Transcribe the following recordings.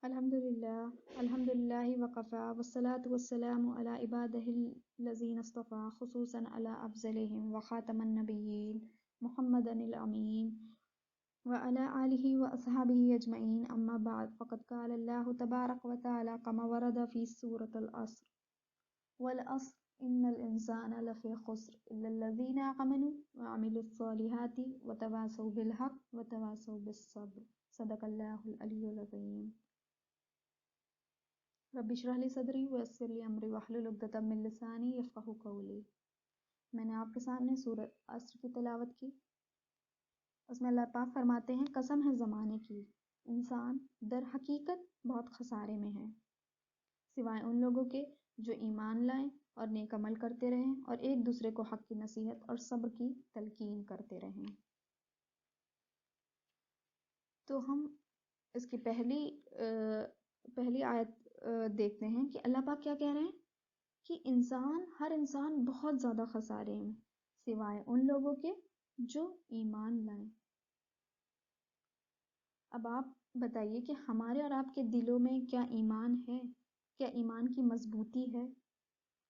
الحمد للہ وقفا والصلاة والسلام علی عبادہ الذین اصطفى خصوصا علی افضلہم وخاتم النبیین محمد الامین وعلى آلہ واصحابہ اجمعین اما بعد فقد قال اللہ تبارک وتعالی کما ورد فی سورۃ العصر والعصر ان الانسان لفی خسر الا الذین آمنوا وعملوا الصالحات وتواصوا بالحق وتواصوا بالصبر صدق اللہ العلی العظیم۔ رب اشرح لی صدری ویسر لی امری واحلل عقدۃ من لسانی یفقہوا قولی۔ میں نے آپ کے سامنے سورۃ عصر کی تلاوت کی۔ اس میں اللہ پاک فرماتے ہیں قسم ہے زمانے کی، انسان در حقیقت بہت خسارے میں ہے، سوائے ان لوگوں کے جو ایمان لائیں اور نیک عمل کرتے رہیں اور ایک دوسرے کو حق کی نصیحت اور صبر کی تلقین کرتے رہیں۔ تو ہم اس کی پہلی آیت دیکھتے ہیں کہ اللہ پاک کیا کہہ رہے ہیں کہ ہر انسان بہت زیادہ خسارے میں سوائے ان لوگوں کے جو ایمان لائیں۔ اب آپ بتائیے کہ ہمارے اور آپ کے دلوں میں کیا ایمان ہے؟ کیا ایمان کی مضبوطی ہے؟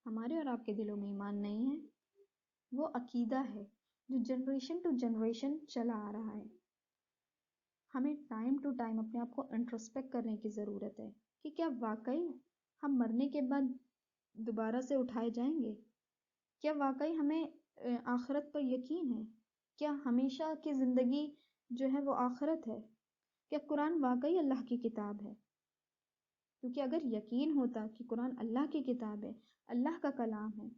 ہمارے اور آپ کے دلوں میں ایمان نہیں ہے، وہ عقیدہ ہے جو جنریشن ٹو جنریشن چلا آ رہا ہے۔ ہمیں ٹائم ٹو ٹائم اپنے آپ کو انٹروسپیکٹ کرنے کی ضرورت ہے کہ کیا واقعی ہم مرنے کے بعد دوبارہ سے اٹھائے جائیں گے؟ کیا واقعی ہمیں آخرت پر یقین ہے؟ کیا ہمیشہ کی زندگی جو ہے وہ آخرت ہے؟ کیا قرآن واقعی اللہ کی کتاب ہے؟ کیونکہ اگر یقین ہوتا کہ قرآن اللہ کی کتاب ہے، اللہ کا کلام ہے،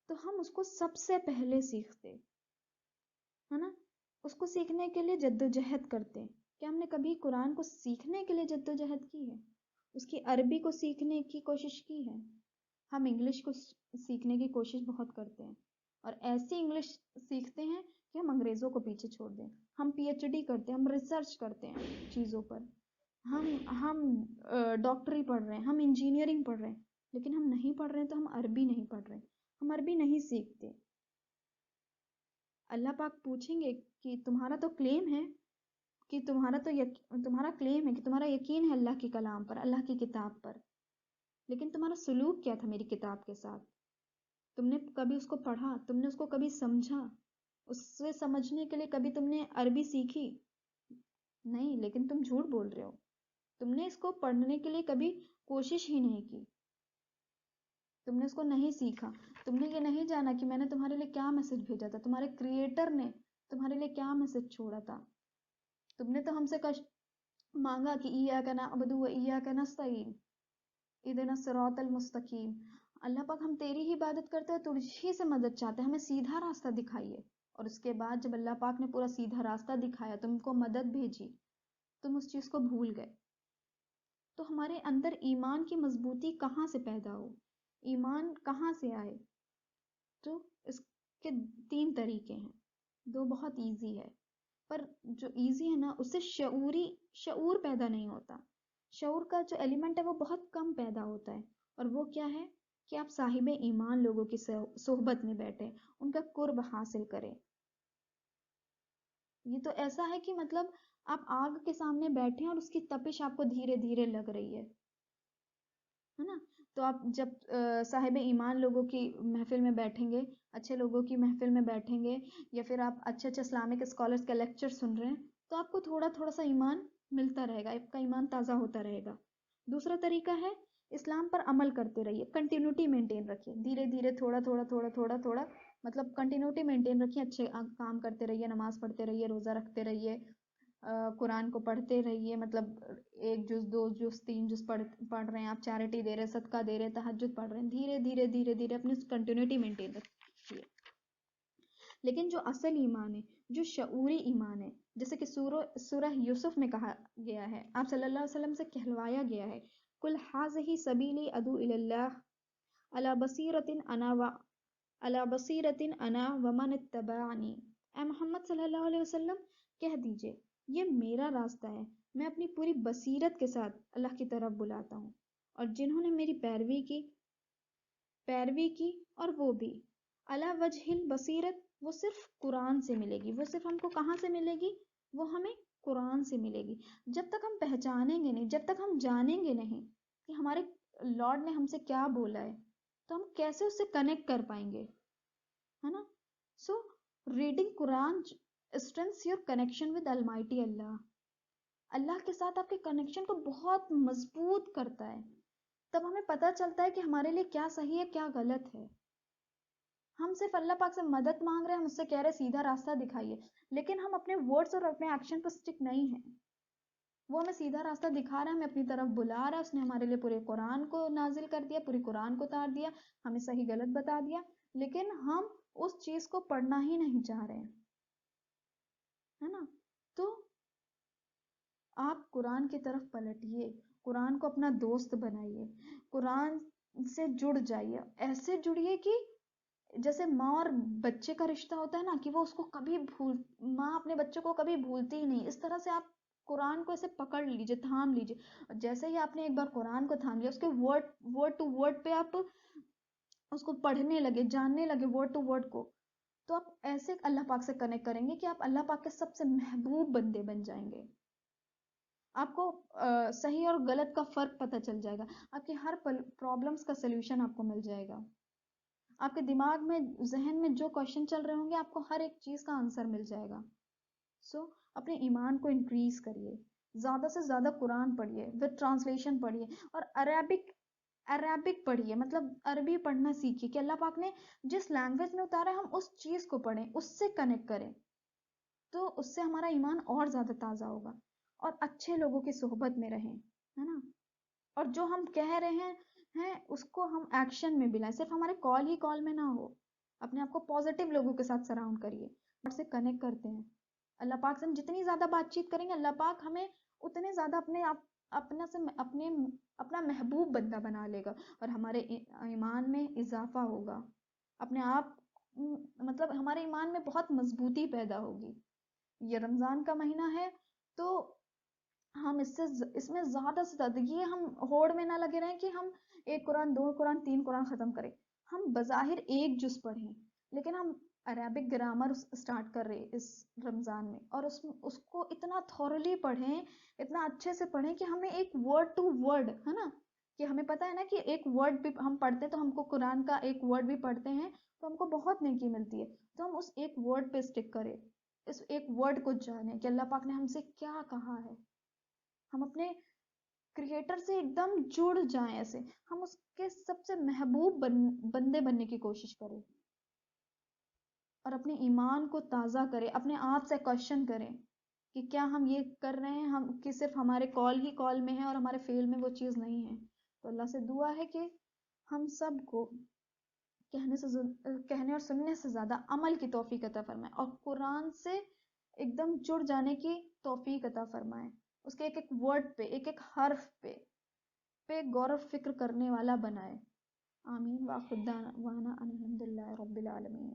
تو ہم اس کو سب سے پہلے سیکھتے، ہے نا؟ اس کو سیکھنے کے لیے جد و جہد کرتے۔ کیا ہم نے کبھی قرآن کو سیکھنے کے لیے جد و جہد کی ہے؟ اس کی عربی کو سیکھنے کی کوشش کی ہے؟ ہم انگلش کو سیکھنے کی کوشش بہت کرتے ہیں اور ایسی انگلش سیکھتے ہیں کہ ہم انگریزوں کو پیچھے چھوڑ دیں۔ ہم پی ایچ ڈی کرتے ہیں، ہم ریسرچ کرتے ہیں چیزوں پر، ہم ڈاکٹری پڑھ رہے ہیں، ہم انجینئرنگ پڑھ رہے ہیں، لیکن ہم نہیں پڑھ رہے ہیں تو ہم عربی نہیں پڑھ رہے، ہم عربی نہیں سیکھتے۔ اللہ پاک پوچھیں گے کہ تمہارا تو کلیم ہے کہ تمہارا کلیم ہے کہ تمہارا یقین ہے اللہ کے کلام پر، اللہ کی کتاب پر، لیکن تمہارا سلوک کیا تھا میری کتاب کے ساتھ؟ تم نے کبھی اس کو پڑھا؟ تم نے اس کو کبھی سمجھا؟ اس سے سمجھنے کے لیے کبھی تم نے عربی سیکھی؟ نہیں، لیکن تم جھوٹ بول رہے ہو۔ تم نے اس کو پڑھنے کے لیے کبھی کوشش ہی نہیں کی، تم نے اس کو نہیں سیکھا، تم نے یہ نہیں جانا کہ میں نے تمہارے لیے کیا میسج بھیجا تھا، تمہارے کریٹر نے تمہارے لیے کیا میسج چھوڑا تھا۔ تم نے تو ہم سے مانگا کہ ایاک نعبد و ایاک نستعین اہدنا الصراط المستقیم۔ اللہ پاک ہم تیری ہی عبادت کرتے ہیں، تجھی سے مدد چاہتے ہیں، ہمیں سیدھا راستہ دکھائیے۔ اور اس کے بعد جب اللہ پاک نے پورا سیدھا راستہ دکھایا، تم کو مدد بھیجی، تم اس چیز کو بھول گئے۔ تو ہمارے اندر ایمان کی مضبوطی کہاں سے پیدا ہو؟ ایمان کہاں سے آئے؟ تو اس کے 3 طریقے ہیں، 2 بہت ایزی ہے، پر جو ایزی ہے نا اس سے شعور پیدا نہیں ہوتا۔ شعور کا جو ایلیمنٹ ہے وہ بہت کم پیدا ہوتا ہے، اور وہ کیا ہے کہ آپ صاحب ایمان لوگوں کی صحبت میں بیٹھیں، ان کا قرب حاصل کریں۔ یہ تو ایسا ہے کہ مطلب آپ آگ کے سامنے بیٹھیں اور اس کی تپش آپ کو دھیرے دھیرے لگ رہی ہے نا؟ تو آپ جب صاحب ایمان لوگوں کی محفل میں بیٹھیں گے، اچھے لوگوں کی محفل میں بیٹھیں گے، یا پھر آپ اچھے اسلامک اسکالرس کا لیکچر سن رہے ہیں، تو آپ کو تھوڑا تھوڑا سا ایمان ملتا رہے گا، آپ کا ایمان تازہ ہوتا رہے گا۔ دوسرا طریقہ ہے اسلام پر عمل کرتے رہیے، کنٹینیوٹی مینٹین رکھیے، دھیرے دھیرے تھوڑا تھوڑا تھوڑا تھوڑا تھوڑا مطلب کنٹینیوٹی مینٹین رکھیے، اچھے کام کرتے رہیے، نماز پڑھتے رہیے، روزہ رکھتے رہیے، قرآن کو پڑھتے رہیے، مطلب 1 جز 2 جز 3 جز پڑھ رہے ہیں آپ، چیریٹی دے رہے ہیں، صدقہ دے رہے ہیں، تہجد پڑھ رہے ہیں، دھیرے دھیرے دھیرے دھیرے اپنی کنٹینیوٹی مینٹین رکھیے۔ لیکن جو اصل ایمان ہے، جو شعوری ایمان ہے، جیسے کہ سورہ یوسف میں کہا گیا ہے، آپ صلی اللہ علیہ وسلم سے کہلوایا گیا ہے، قُلْ هَٰذِهِ سَبِيلِي أَدْعُو إِلَى اللَّهِ عَلَىٰ بَصِيرَةٍ أَنَا وَمَنِ اتَّبَعَنِي۔ اے محمد صلی اللہ علیہ وسلم کہہ دیجئے یہ میرا راستہ ہے، میں اپنی پوری بصیرت کے ساتھ اللہ کی طرف بلاتا ہوں، اور جنہوں نے میری پیروی کی اور وہ بھی علی وجہ البصیرت، وہ صرف قرآن سے ملے گی۔ وہ صرف ہم کو کہاں سے ملے گی؟ وہ ہمیں قرآن سے ملے گی. جب تک ہم پہچانیں گے نہیں، جب تک ہم جانیں گے نہیں کہ ہمارے لارڈ نے ہم سے کیا بولا ہے، تو ہم کیسے اس سے کنیکٹ کر پائیں گے، ہے نا. So reading Quran strengths your connection with almighty Allah. Allah کے ساتھ آپ کے کنیکشن کو بہت مضبوط کرتا ہے. تب ہمیں پتہ چلتا ہے کہ ہمارے لیے کیا صحیح ہے کیا غلط ہے. ہم صرف اللہ پاک سے مدد مانگ رہے ہیں، ہم اس سے کہہ رہے ہیں سیدھا راستہ دکھائیے، لیکن ہم اپنے ورڈز اور اپنے ایکشن پر سٹک نہیں ہیں. وہ ہمیں سیدھا راستہ دکھا رہا ہے، ہمیں اپنی طرف بلا رہا ہے. اس نے ہمارے لیے پورے قرآن کو نازل کر دیا، پوری قرآن کو اتار دیا، ہمیں صحیح غلط بتا دیا، لیکن ہم اس چیز کو پڑھنا ہی نہیں چاہ رہے ہیں، ہے نا. تو آپ قرآن کی طرف پلٹیے، قرآن کو اپنا دوست بنائیے، قرآن سے جڑ جائیے. ایسے جڑیے کہ جیسے ماں اور بچے کا رشتہ ہوتا ہے نا، کہ وہ اس کو کبھی ماں اپنے بچے کو کبھی بھولتی ہی نہیں. اس طرح سے آپ قرآن کو ایسے پکڑ لیجئے، تھام لیجئے. جیسے ہی آپ نے ایک بار قرآن کو تھام لیا، اس کے ورڈ ٹو ورڈ پہ آپ اس کو پڑھنے لگے، جاننے لگے ورڈ ٹو ورڈ کو، تو آپ ایسے اللہ پاک سے کنیکٹ کریں گے کہ آپ اللہ پاک کے سب سے محبوب بندے بن جائیں گے. آپ کو صحیح اور غلط کا فرق پتہ چل جائے گا. آپ کی ہر پرابلمس کا سلوشن آپ کو مل جائے گا. آپ کے دماغ میں، ذہن میں جو کوشچن چل رہے ہوں گے، آپ کو ہر ایک چیز کا آنسر مل جائے گا. سو اپنے ایمان کو انکریز کریے، زیادہ سے زیادہ قرآن پڑھیے، ود ٹرانسلیشن پڑھیے، اور عربک پڑھیے. مطلب عربی پڑھنا سیکھیے کہ اللہ پاک نے جس لینگویج میں اتارا ہے ہم اس چیز کو پڑھیں، اس سے کنیکٹ کریں. تو اس سے ہمارا ایمان اور زیادہ تازہ ہوگا. اور اچھے لوگوں کی صحبت میں رہیں، ہے نا. اور جو ہم کہہ رہے ہیں اس کو ہم ایکشن میں بھی لائیں. صرف ہمارے کال میں نہ ہو. اپنے آپ کو پازیٹیو لوگوں کے ساتھ سراؤنڈ کریے، اور سے کنیکٹ کرتے ہیں. اللہ پاک سے ہم جتنی زیادہ بات چیت کریں گے، اللہ پاک ہمیں اتنے زیادہ اپنا محبوب بندہ بنا لے گا، اور ہمارے ایمان میں اضافہ ہوگا. اپنے آپ مطلب ہمارے ایمان میں بہت مضبوطی پیدا ہوگی. یہ رمضان کا مہینہ ہے، تو ہم اس میں زیادہ سے زیادہ یہ ہم ہوڑ میں نہ لگے رہیں کہ ہم 1 قرآن 2 قرآن 3 قرآن ختم کریں. ہم بظاہر ایک جز پڑھیں، لیکن ہم عربک گرامر اسٹارٹ کر رہے اس رمضان میں، اور اس کو اتنا تھورلی پڑھیں، اتنا اچھے سے پڑھیں کہ ہمیں ایک ورڈ ٹو ورڈ، ہے نا، کہ ہمیں پتہ ہے نا کہ ایک ورڈ بھی ہم پڑھتے تو ہم کو قرآن کا ایک ورڈ بھی پڑھتے ہیں تو ہم کو بہت نیکی ملتی ہے. تو ہم اس ایک ورڈ پہ اسٹک کریں، اس ایک ورڈ کو جانیں کہ اللہ پاک نے ہم سے کیا کہا ہے. ہم اپنے کریٹر سے ایک دم جڑ جائیں، ایسے ہم اس کے سب سے محبوب بندے بننے کی کوشش کریں، اور اپنے ایمان کو تازہ کریں. اپنے آپ سے کوشچن کریں کہ کیا ہم یہ کر رہے ہیں ہم کہ صرف ہمارے کال میں ہے اور ہمارے فیل میں وہ چیز نہیں ہے. تو اللہ سے دعا ہے کہ ہم سب کو کہنے اور سننے سے زیادہ عمل کی توفیق عطا فرمائے، اور قرآن سے ایک دم جڑ جانے کی توفیق عطا فرمائے. اس کے ایک ایک ورڈ پہ، ایک ایک حرف پہ غور و فکر کرنے والا بنائے. آمین. واخر دعوانا ان الحمد للہ رب العالمین.